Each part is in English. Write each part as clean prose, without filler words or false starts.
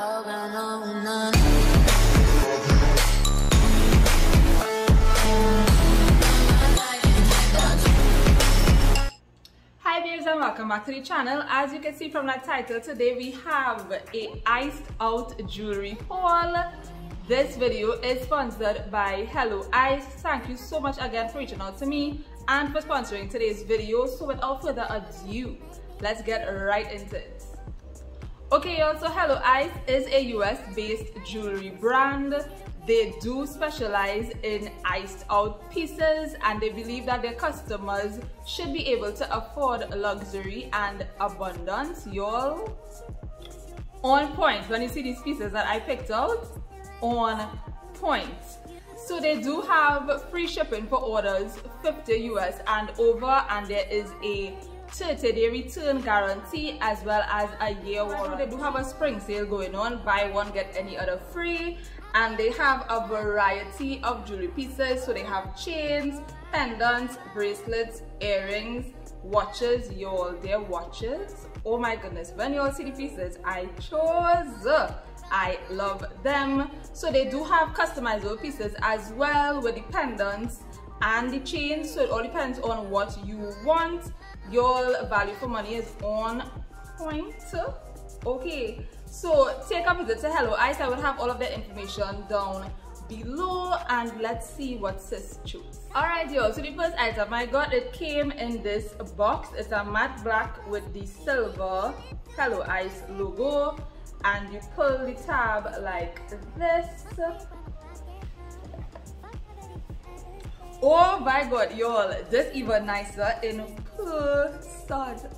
Hi babes and welcome back to the channel. As you can see from that title, today we have a iced out jewelry haul. This video is sponsored by HELLOICE. Thank you so much again for reaching out to me and for sponsoring today's video. So without further ado, let's get right into it. Okay y'all, so HELLOICE is a US based jewelry brand. They do specialize in iced out pieces and they believe that their customers should be able to afford luxury and abundance. Y'all, on point. When you see these pieces that I picked out, on point. So they do have free shipping for orders 50 US and over, and there is a 30-day return guarantee as well as a year warranty. They do have a spring sale going on, buy one get any other free, and they have a variety of jewelry pieces. So they have chains, pendants, bracelets, earrings, watches. Y'all, their watches, oh my goodness, when y'all see the pieces I chose, I love them. So they do have customizable pieces as well with the pendants and the chains, so it all depends on what you want. Your value for money is on point. Okay, so take a visit to HELLOICE. I will have all of the information down below and let's see what sis chose. Alright y'all, so the first item I got, it came in this box. It's a matte black with the silver HELLOICE logo, and you pull the tab like this. Oh my god y'all, this even nicer in person.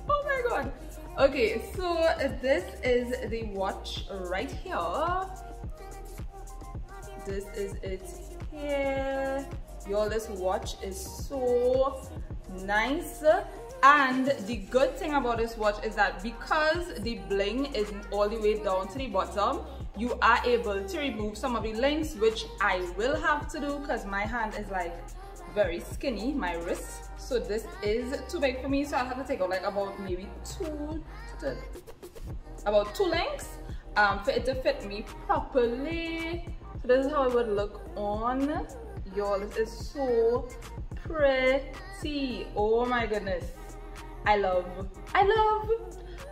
Oh my god. Okay, so this is the watch right here. This is it here. Y'all, this watch is so nice. And the good thing about this watch is that because the bling isn't all the way down to the bottom, you are able to remove some of the links, which I will have to do because my hand is like very skinny, my wrist. So this is too big for me, so I'll have to take out like about maybe two links for it to fit me properly. So this is how it would look on. Y'all, this is so pretty. Oh my goodness, I love.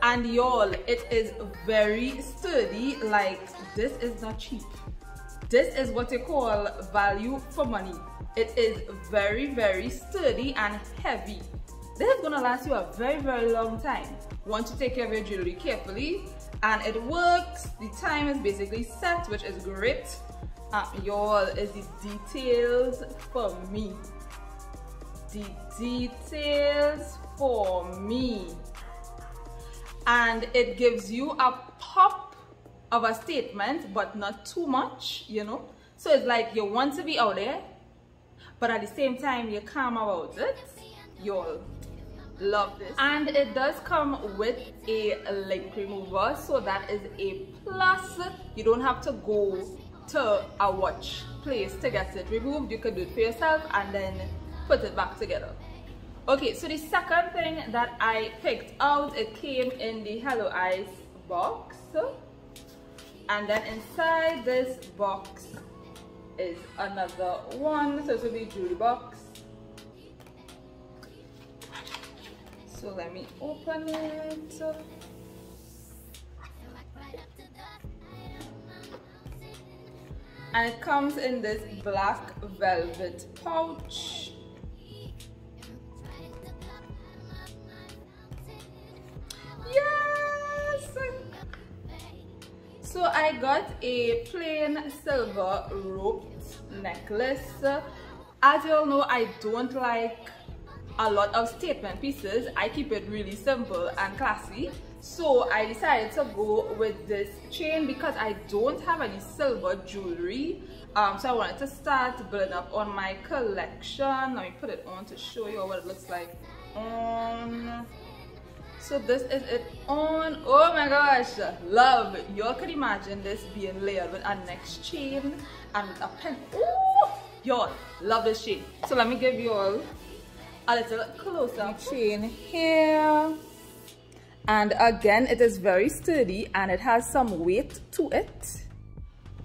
And y'all, it is very sturdy. Like, this is not cheap. This is what they call value for money. It is very sturdy and heavy. This is gonna last you a very long time once you take care of your jewelry carefully, and it works. The time is basically set, which is great. Y'all, is the details for me. The details for me. And it gives you a pop of a statement, but not too much, you know. So it's like you want to be out there, but at the same time you're calm about it. You'll love this. And it does come with a link remover, so that is a plus. You don't have to go to a watch place to get it removed. You can do it for yourself and then put it back together. Okay, so the second thing that I picked out, it came in the HELLOICE box, and then inside this box is another one. So this will be a jewelry box. So let me open it. And it comes in this black velvet pouch. Yes! So I got a plain silver roped necklace. As you all know, I don't like a lot of statement pieces. I keep it really simple and classy. So I decided to go with this chain because I don't have any silver jewelry. So I wanted to start building up on my collection. Let me put it on to show you what it looks like on. So this is it on. Oh my gosh, love. Y'all could imagine this being layered with a next chain and with a pen. Ooh, y'all, love this chain. So let me give you all a little closer chain here. And again, it is very sturdy and it has some weight to it.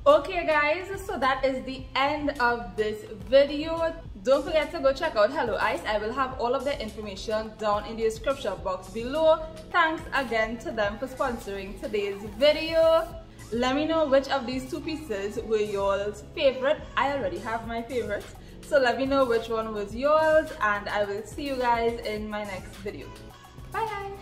Okay guys, so that is the end of this video. Don't forget to go check out HELLOICE. I will have all of their information down in the description box below. Thanks again to them for sponsoring today's video. Let me know which of these two pieces were yours favorite. I already have my favorite, so let me know which one was yours, and I will see you guys in my next video. Bye guys.